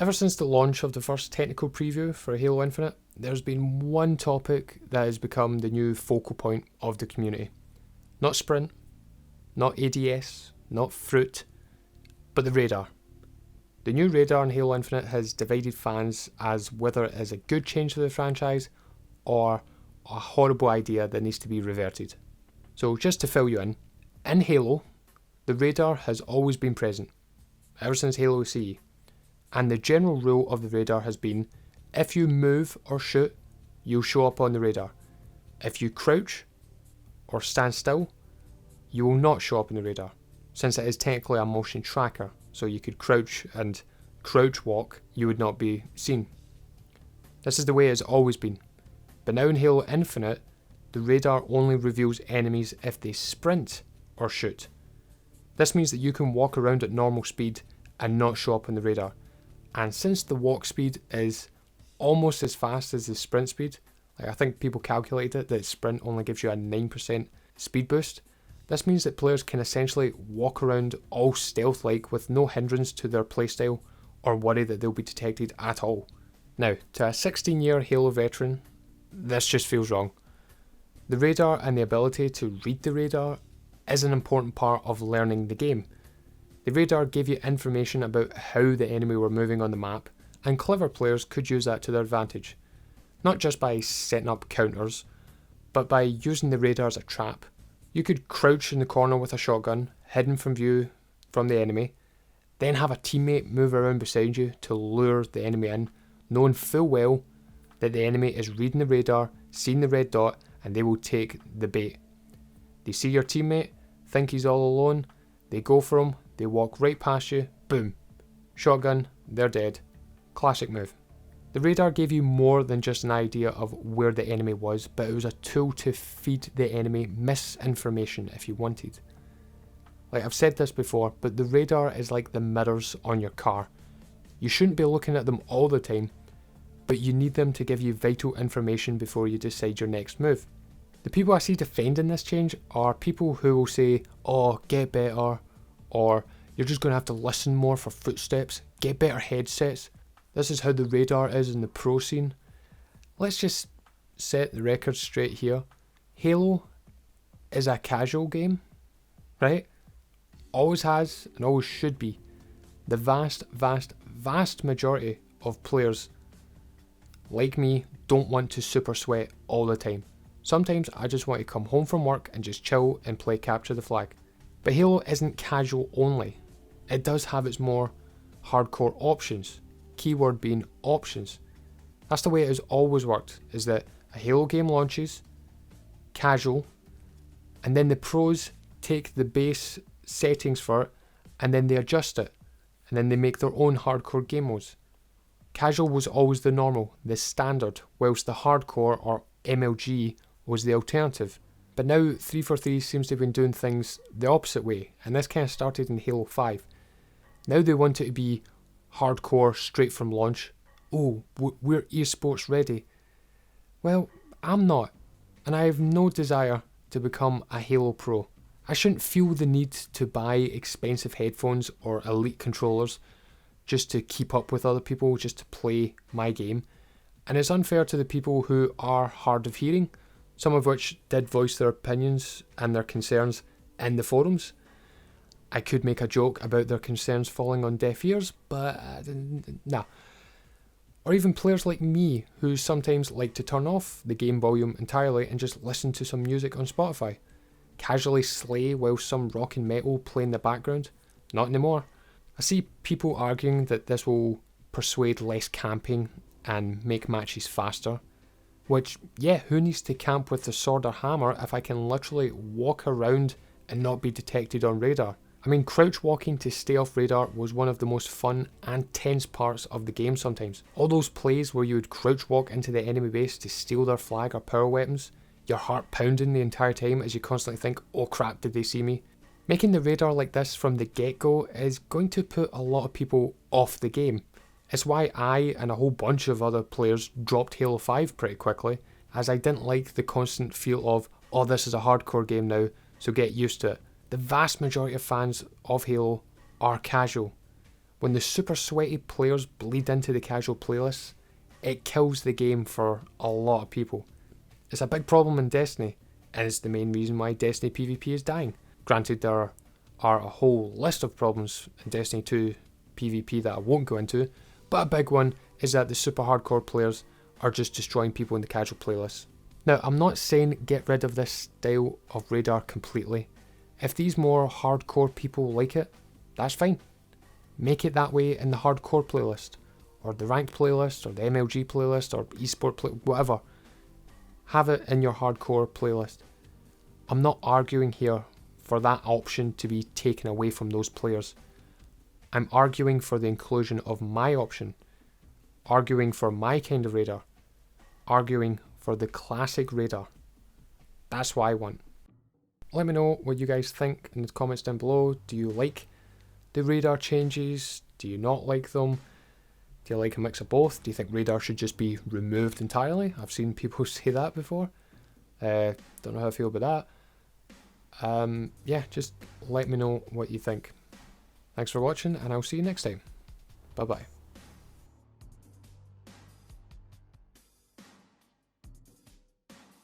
Ever since the launch of the first technical preview for Halo Infinite, there's been one topic that has become the new focal point of the community. Not Sprint, not ADS, not Fruit, but the radar. The new radar in Halo Infinite has divided fans as whether it is a good change for the franchise or a horrible idea that needs to be reverted. So just to fill you in Halo, the radar has always been present, ever since Halo CE. And the general rule of the radar has been, if you move or shoot, you'll show up on the radar. If you crouch or stand still, you will not show up on the radar, since it is technically a motion tracker, so you could crouch and crouch walk, you would not be seen. This is the way it has always been. But now in Halo Infinite, the radar only reveals enemies if they sprint or shoot. This means that you can walk around at normal speed and not show up on the radar. And since the walk speed is almost as fast as the sprint speed, like I think people calculated it that sprint only gives you a 9% speed boost, this means that players can essentially walk around all stealth-like with no hindrance to their playstyle or worry that they'll be detected at all. Now, to a 16-year Halo veteran, this just feels wrong. The radar and the ability to read the radar is an important part of learning the game. The radar gave you information about how the enemy were moving on the map, and clever players could use that to their advantage. Not just by setting up counters, but by using the radar as a trap. You could crouch in the corner with a shotgun, hidden from view from the enemy, then have a teammate move around beside you to lure the enemy in, knowing full well that the enemy is reading the radar, seeing the red dot, and they will take the bait. They see your teammate, think he's all alone, they go for him, they walk right past you, boom, shotgun, they're dead. Classic move. The radar gave you more than just an idea of where the enemy was, but it was a tool to feed the enemy misinformation if you wanted. Like I've said this before, but the radar is like the mirrors on your car. You shouldn't be looking at them all the time, but you need them to give you vital information before you decide your next move. The people I see defending this change are people who will say, oh, get better, or you're just going to have to listen more for footsteps, get better headsets. This is how the radar is in the pro scene. Let's just set the record straight here. Halo is a casual game, right? Always has and always should be. The vast majority of players, like me, don't want to super sweat all the time. Sometimes I just want to come home from work and just chill and play capture the flag. But Halo isn't casual only. It does have its more hardcore options. Keyword being options. That's the way it has always worked, is that a Halo game launches, casual, and then the pros take the base settings for it, and then they adjust it, and then they make their own hardcore game modes. Casual was always the normal, the standard, whilst the hardcore or MLG was the alternative. But now 343 seems to have been doing things the opposite way, and this kind of started in Halo 5. Now they want it to be hardcore straight from launch. Oh, we're esports ready. Well, I'm not, and I have no desire to become a Halo pro. I shouldn't feel the need to buy expensive headphones or elite controllers just to keep up with other people, just to play my game. And it's unfair to the people who are hard of hearing, some of which did voice their opinions and their concerns in the forums. I could make a joke about their concerns falling on deaf ears, but nah. Or even players like me, who sometimes like to turn off the game volume entirely and just listen to some music on Spotify. Casually slay while some rock and metal play in the background. Not anymore. I see people arguing that this will persuade less camping and make matches faster. Which, yeah, who needs to camp with the sword or hammer if I can literally walk around and not be detected on radar? I mean, crouch walking to stay off radar was one of the most fun and tense parts of the game sometimes. All those plays where you would crouch walk into the enemy base to steal their flag or power weapons, your heart pounding the entire time as you constantly think, oh crap, did they see me? Making the radar like this from the get-go is going to put a lot of people off the game. It's why I and a whole bunch of other players dropped Halo 5 pretty quickly, as I didn't like the constant feel of, oh, this is a hardcore game now, so get used to it. The vast majority of fans of Halo are casual. When the super sweaty players bleed into the casual playlists, it kills the game for a lot of people. It's a big problem in Destiny, and it's the main reason why Destiny PvP is dying. Granted, there are a whole list of problems in Destiny 2 PvP that I won't go into, but a big one is that the super hardcore players are just destroying people in the casual playlists. Now, I'm not saying get rid of this style of Radar completely. If these more hardcore people like it, that's fine. Make it that way in the hardcore playlist, or the ranked playlist, or the MLG playlist, or esport whatever. Have it in your hardcore playlist. I'm not arguing here for that option to be taken away from those players. I'm arguing for the inclusion of my option, arguing for my kind of Radar, arguing for the classic Radar. That's what I want. Let me know what you guys think in the comments down below. Do you like the Radar changes? Do you not like them? Do you like a mix of both? Do you think Radar should just be removed entirely? I've seen people say that before. Don't know how I feel about that. Yeah, just let me know what you think. Thanks for watching, and I'll see you next time. Bye bye.